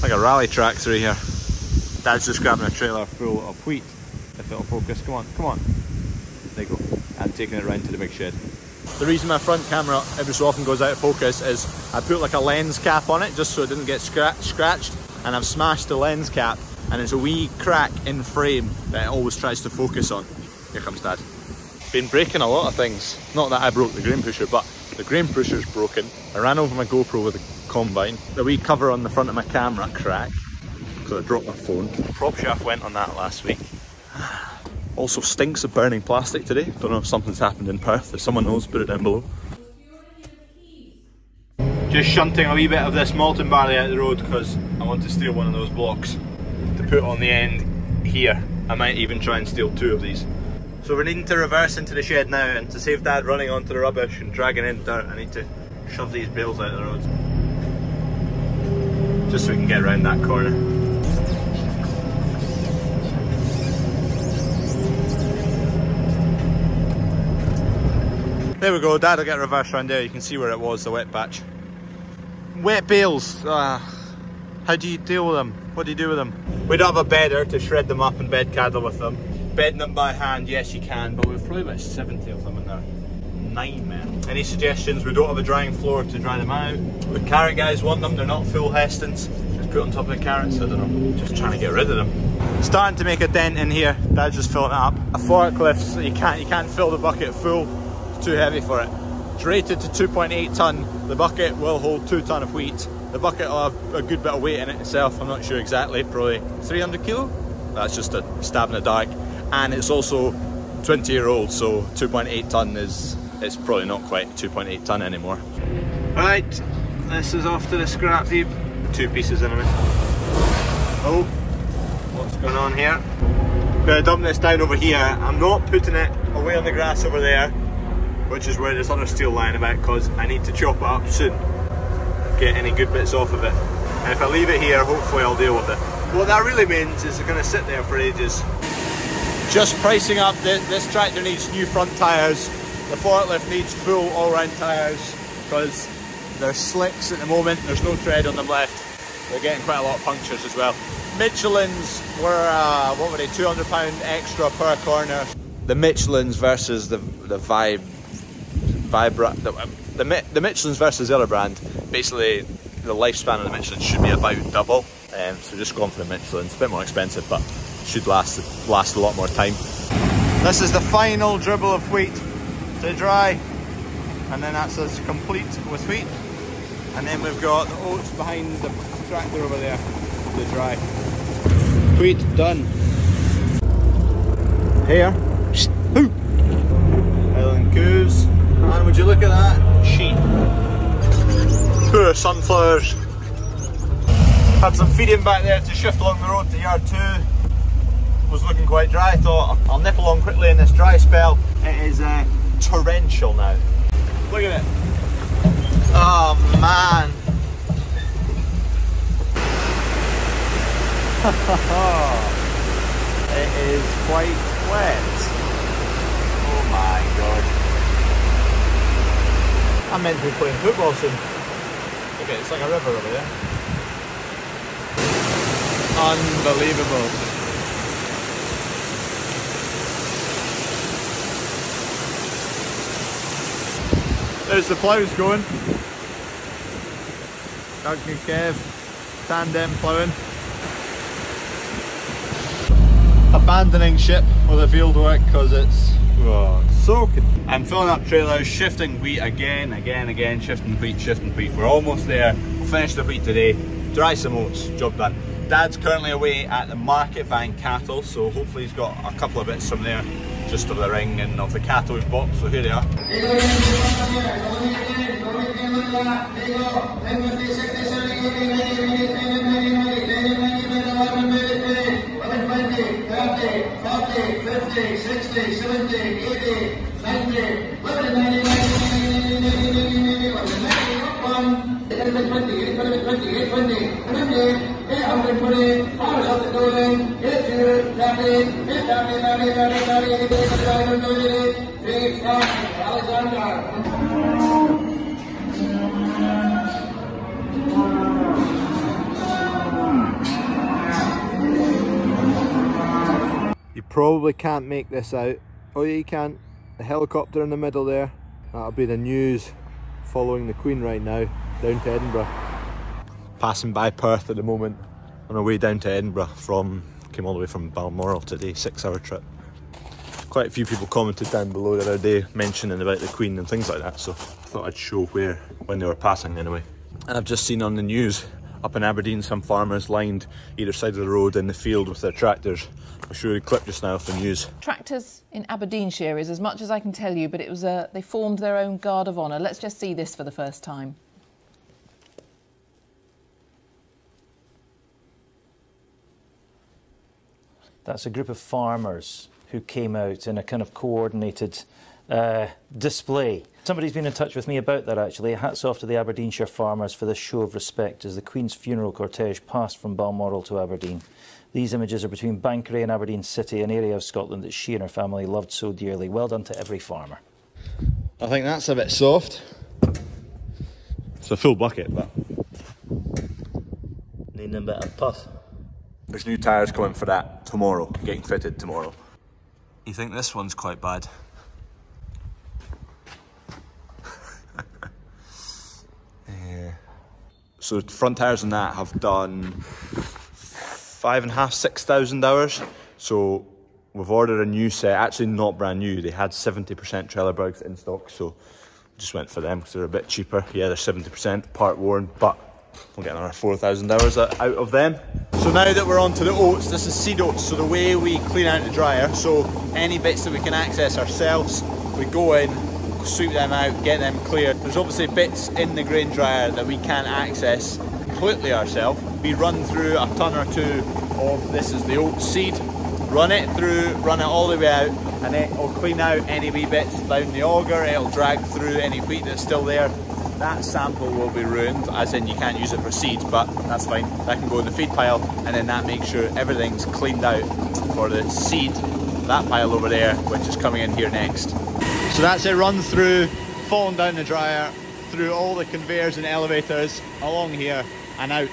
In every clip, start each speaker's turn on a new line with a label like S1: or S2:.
S1: Like a rally track through here. Dad's just grabbing a trailer full of wheat. If it'll focus, come on, come on. There you go. And taking it round to the big shed. The reason my front camera every so often goes out of focus is I put like a lens cap on it just so it didn't get scratched, and I've smashed the lens cap and there's a wee crack in frame that it always tries to focus on. Here comes Dad. Been breaking a lot of things. Not that I broke the grain pusher, but the grain pusher's broken. I ran over my GoPro with a combine. The wee cover on the front of my camera cracked, so I dropped my phone. Prop shaft went on that last week. Also stinks of burning plastic today. Don't know if something's happened in Perth. If someone knows, put it down below. Just shunting a wee bit of this malting barley out the road because I want to steal one of those blocks to put on the end here. I might even try and steal 2 of these. So we're needing to reverse into the shed now, and to save Dad running onto the rubbish and dragging in dirt, I need to shove these bales out of the road. Just so we can get around that corner. There we go, Dad will get reversed around there. You can see where it was, the wet patch. Wet bales, how do you deal with them? What do you do with them? We don't have a bedder to shred them up and bed cattle with them. Bedding them by hand, yes you can, but we've probably about 70 of them in there. Nightmare. Any suggestions? We don't have a drying floor to dry them out. The carrot guys want them, they're not full Hestons. Just put on top of the carrots, I don't know. Just trying to get rid of them. Starting to make a dent in here, Dad's just filling it up. A forklift, so you can't fill the bucket full. Too heavy for it. It's rated to 2.8 tonne. The bucket will hold 2 tonne of wheat. The bucket will have a good bit of weight in it itself. I'm not sure exactly, probably 300 kilo. That's just a stab in the dark. And it's also 20-year-old, so 2.8 tonne is it's probably not quite 2.8 tonne anymore. Right, this is off to the scrap heap. 2 pieces in a minute. Oh, what's going on here? I'm gonna dump this down over here. I'm not putting it away on the grass over there, which is where this other steel lying about, because I need to chop it up soon. Get any good bits off of it. And if I leave it here, hopefully I'll deal with it. What that really means is it's going to sit there for ages. Just pricing up, this tractor needs new front tyres. The forklift needs full all-round tyres because they're slicks at the moment. There's no tread on them left. They're getting quite a lot of punctures as well. Michelin's were, what were they, £200 extra per corner. The Michelin's versus the Michelin's versus the other brand, basically the lifespan of the Michelin should be about double, so just going for the Michelin. It's a bit more expensive, but should last a lot more time. This is the final dribble of wheat to dry, and then that's us complete with wheat. And then we've got the oats behind the tractor over there to dry. Wheat done. Here. Island coos. And would you look at that? Sheep. Poor sunflowers. Had some feeding back there to shift along the road to yard 2. Was looking quite dry. I thought I'll nip along quickly in this dry spell. It is torrential now. Look at it. Oh man. It is quite wet. Oh my god. I'm meant to be playing football soon. Look at it, it's like a river over there. Unbelievable. There's the ploughs going. Doug and Kev, tandem ploughing. Abandoning ship with the field work because it's soaking. I'm filling up trailers, shifting wheat again, shifting wheat. We're almost there. We'll finish the wheat today, dry some oats, job done. Dad's currently away at the market buying cattle, so hopefully he's got a couple of bits from there, just of the ring and of the cattle we've bought, so here they are. Probably can't make this out. Oh yeah, you can. The helicopter in the middle there. That'll be the news following the Queen right now, down to Edinburgh. Passing by Perth at the moment, on our way down to Edinburgh came all the way from Balmoral today, 6-hour trip. Quite a few people commented down below the other day mentioning about the Queen and things like that, so I thought I'd show when they were passing anyway. And I've just seen on the news up in Aberdeen some farmers lined either side of the road in the field with their tractors. I'll show you a clip just now of the news.
S2: Tractors in Aberdeenshire is as much as I can tell you, but it was they formed their own guard of honour. Let's just see this for the first time.
S3: That's a group of farmers who came out in a kind of coordinated display. Somebody's been in touch with me about that actually. Hats off to the Aberdeenshire farmers for this show of respect as the Queen's funeral cortege passed from Balmoral to Aberdeen. These images are between Bankery and Aberdeen City, an area of Scotland that she and her family loved so dearly. Well done to every farmer.
S1: I think that's a bit soft. It's a full bucket, but
S3: Needing a bit of puff.
S1: there's new tyres coming for that tomorrow, getting fitted tomorrow. You think this one's quite bad? Yeah. So front tyres on that have done 5,500, 6,000 hours. So we've ordered a new set, actually not brand new. They had 70% trailer bags in stock, so just went for them because they're a bit cheaper. Yeah, they're 70% part worn, but we'll get another 4,000 hours out of them. So now that we're on to the oats, this is seed oats. So the way we clean out the dryer, so any bits that we can access ourselves, we go in, sweep them out, get them clear. There's obviously bits in the grain dryer that we can't access completely ourselves. We run through a ton or two of, this is the oat seed, run it through, run it all the way out, and then it'll clean out any wee bits down the auger, it'll drag through any wheat that's still there. That sample will be ruined, as in you can't use it for seed, but that's fine. That can go in the feed pile, and then that makes sure everything's cleaned out for the seed, that pile over there, which is coming in here next. So that's it run through, falling down the dryer, through all the conveyors and elevators, along here, and out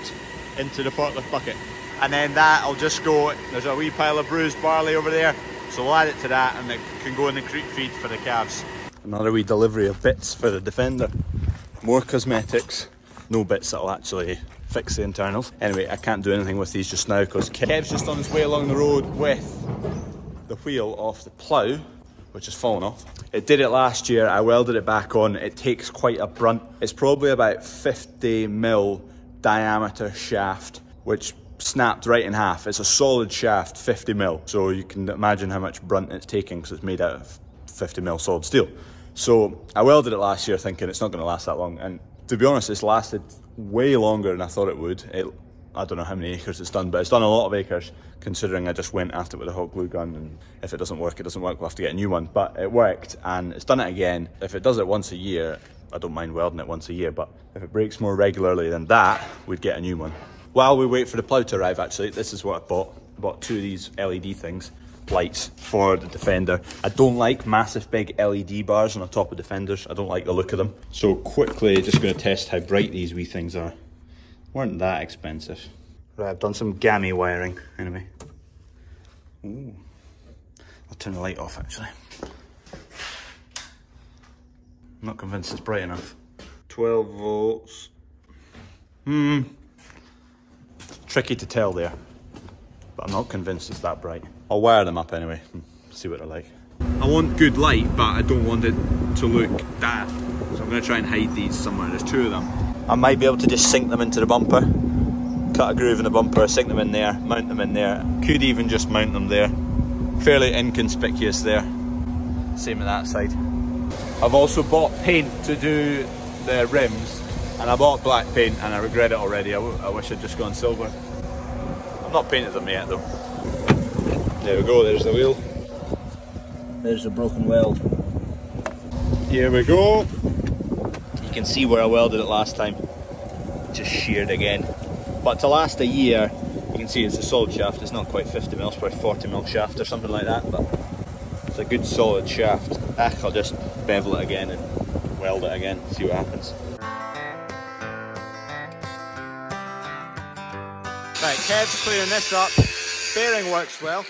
S1: into the forklift bucket. And then that'll just go, there's a wee pile of bruised barley over there, so we'll add it to that, and it can go in the creek feed for the calves. Another wee delivery of bits for the Defender. More cosmetics, no bits that'll actually fix the internals. Anyway, I can't do anything with these just now because Kev's just on his way along the road with the wheel off the plough, which has fallen off. It did it last year, I welded it back on. It takes quite a brunt. It's probably about 50mm diameter shaft, which snapped right in half. It's a solid shaft, 50mm. So you can imagine how much brunt it's taking because it's made out of 50mm solid steel. So I welded it last year thinking it's not going to last that long, and to be honest it's lasted way longer than I thought it would. I don't know how many acres it's done, but it's done a lot of acres considering I just went after it with a hot glue gun, and if it doesn't work, it doesn't work, we'll have to get a new one. But it worked and it's done it again. If it does it once a year, I don't mind welding it once a year, but if it breaks more regularly than that, we'd get a new one. While we wait for the plough to arrive, actually, this is what I bought. I bought 2 of these LED things. Lights for the Defender. I don't like massive big LED bars on the top of Defenders. I don't like the look of them. So quickly, just going to test how bright these wee things are. Weren't that expensive. Right, I've done some gammy wiring anyway. Ooh. I'll turn the light off actually. I'm not convinced it's bright enough. 12 volts. Tricky to tell there, but I'm not convinced it's that bright. I'll wire them up anyway and see what they're like. I want good light, but I don't want it to look daft. So I'm going to try and hide these somewhere. There's 2 of them. I might be able to just sink them into the bumper. Cut a groove in the bumper, sink them in there, mount them in there. Could even just mount them there. Fairly inconspicuous there. Same on that side. I've also bought paint to do the rims. And I bought black paint and I regret it already. I wish I'd just gone silver. I've not painted them yet though. There we go, there's the wheel. There's the broken weld. Here we go. You can see where I welded it last time. Just sheared again. But to last a year, you can see it's a solid shaft. It's not quite 50mm, it's probably 40mm shaft or something like that, but it's a good solid shaft. I'll just bevel it again and weld it again, see what happens. Right, Kev's clearing this up. Bearing works well.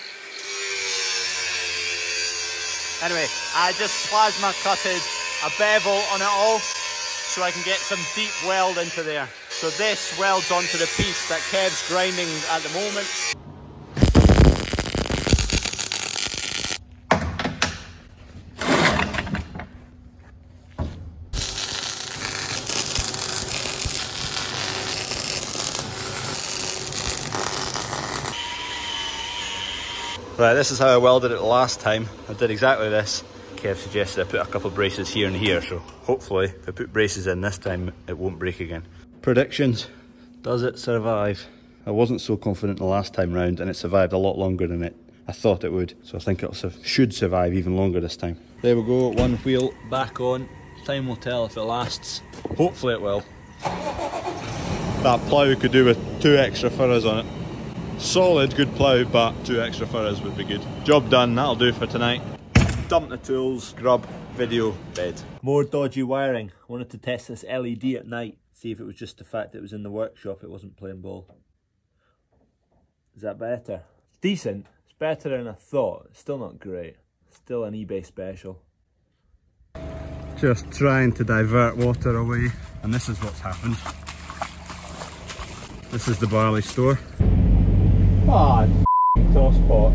S1: Anyway, I just plasma cutted a bevel on it all so I can get some deep weld into there. So this welds onto the piece that Kev's grinding at the moment. Right, this is how I welded it last time. I did exactly this. Kev suggested I put a couple of braces here and here, so hopefully if I put braces in this time it won't break again. Predictions. Does it survive? I wasn't so confident the last time round and it survived a lot longer than I thought it would. So I think it should survive even longer this time. There we go, one wheel back on. Time will tell if it lasts. Hopefully it will. That plough could do with 2 extra furrows on it. Solid, good plough, but 2 extra furrows would be good. Job done, that'll do for tonight. Dump the tools, grub, video, bed. More dodgy wiring. I wanted to test this LED at night, see if it was just the fact that it was in the workshop, it wasn't playing ball. Is that better? Decent. It's better than I thought. It's still not great. Still an eBay special. Just trying to divert water away, and this is what's happened. This is the barley store. Ah, toss pot.